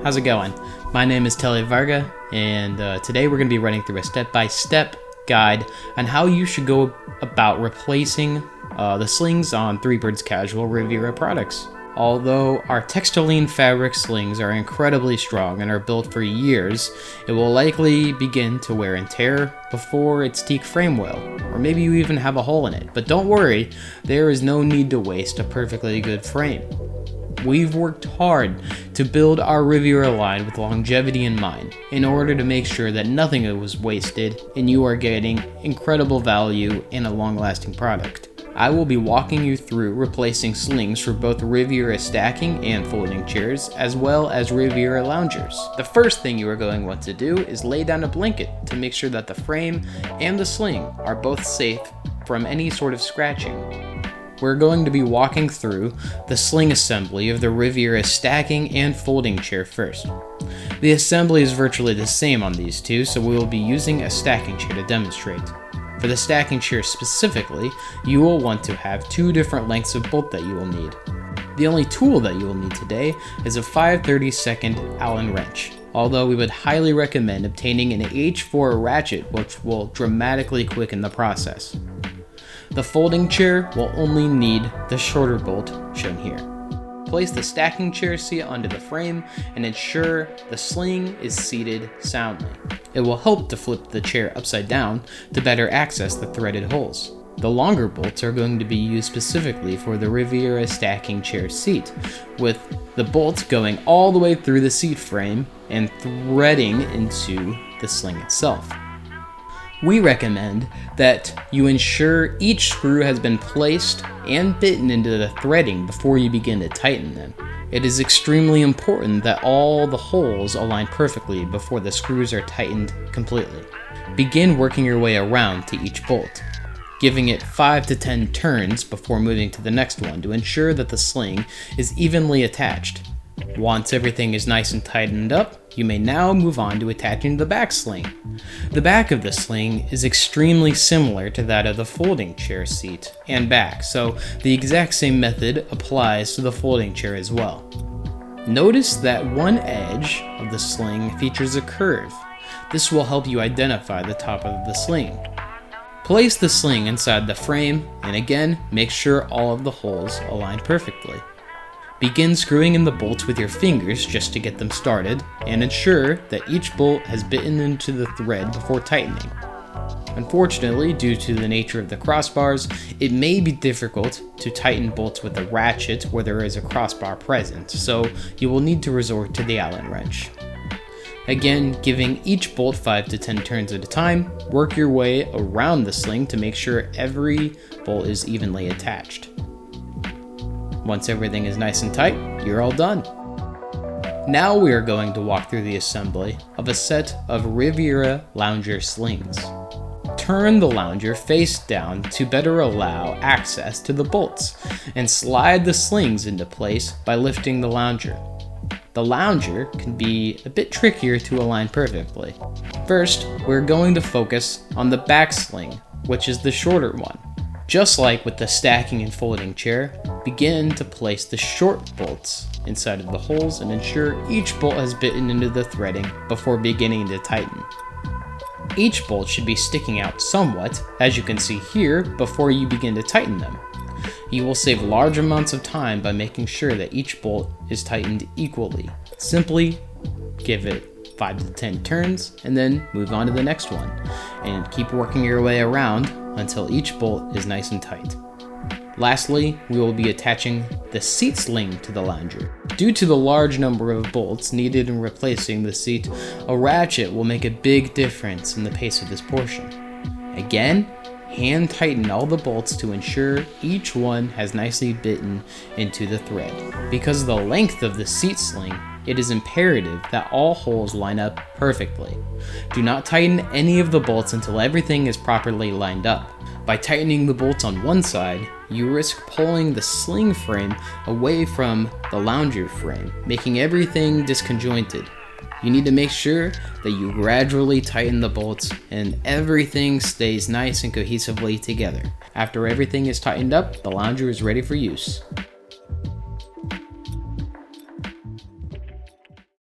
how's it going? My name is Telly Varga, and today we're going to be running through a step-by-step guide on how you should go about replacing the slings on Three Birds Casual Riviera products. Although our textiline fabric slings are incredibly strong and are built for years, it will likely begin to wear and tear before its teak frame will, or maybe you even have a hole in it. But don't worry, there is no need to waste a perfectly good frame. We've worked hard to build our Riviera line with longevity in mind, in order to make sure that nothing was wasted and you are getting incredible value in a long-lasting product. I will be walking you through replacing slings for both Riviera stacking and folding chairs, as well as Riviera loungers. The first thing you are going to want to do is lay down a blanket to make sure that the frame and the sling are both safe from any sort of scratching. We're going to be walking through the sling assembly of the Riviera stacking and folding chair first. The assembly is virtually the same on these two, so we will be using a stacking chair to demonstrate. For the stacking chair specifically, you will want to have two different lengths of bolt that you will need. The only tool that you will need today is a 5/32 Allen wrench, although we would highly recommend obtaining an H4 ratchet, which will dramatically quicken the process. The folding chair will only need the shorter bolt shown here. Place the stacking chair seat onto the frame and ensure the sling is seated soundly. It will help to flip the chair upside down to better access the threaded holes. The longer bolts are going to be used specifically for the Riviera stacking chair seat, with the bolts going all the way through the seat frame and threading into the sling itself. We recommend that you ensure each screw has been placed and bitten into the threading before you begin to tighten them. It is extremely important that all the holes align perfectly before the screws are tightened completely. Begin working your way around to each bolt, giving it 5 to 10 turns before moving to the next one to ensure that the sling is evenly attached. Once everything is nice and tightened up, you may now move on to attaching the back sling. The back of the sling is extremely similar to that of the folding chair seat and back, so the exact same method applies to the folding chair as well. Notice that one edge of the sling features a curve. This will help you identify the top of the sling. Place the sling inside the frame, and again, make sure all of the holes align perfectly. Begin screwing in the bolts with your fingers just to get them started, and ensure that each bolt has bitten into the thread before tightening. Unfortunately, due to the nature of the crossbars, it may be difficult to tighten bolts with a ratchet where there is a crossbar present, so you will need to resort to the Allen wrench. Again, giving each bolt 5 to 10 turns at a time, work your way around the sling to make sure every bolt is evenly attached. Once everything is nice and tight, you're all done. Now we are going to walk through the assembly of a set of Riviera lounger slings. Turn the lounger face down to better allow access to the bolts, and slide the slings into place by lifting the lounger. The lounger can be a bit trickier to align perfectly. First, we're going to focus on the back sling, which is the shorter one. Just like with the stacking and folding chair, begin to place the short bolts inside of the holes and ensure each bolt has bitten into the threading before beginning to tighten. Each bolt should be sticking out somewhat, as you can see here, before you begin to tighten them. You will save large amounts of time by making sure that each bolt is tightened equally. Simply give it 5 to 10 turns and then move on to the next one, and keep working your way around until each bolt is nice and tight. Lastly, we will be attaching the seat sling to the lounger. Due to the large number of bolts needed in replacing the seat, a ratchet will make a big difference in the pace of this portion. Again, hand tighten all the bolts to ensure each one has nicely bitten into the thread. Because of the length of the seat sling, it is imperative that all holes line up perfectly. Do not tighten any of the bolts until everything is properly lined up. By tightening the bolts on one side, you risk pulling the sling frame away from the lounger frame, making everything disconjointed. You need to make sure that you gradually tighten the bolts and everything stays nice and cohesively together. After everything is tightened up, the lounger is ready for use.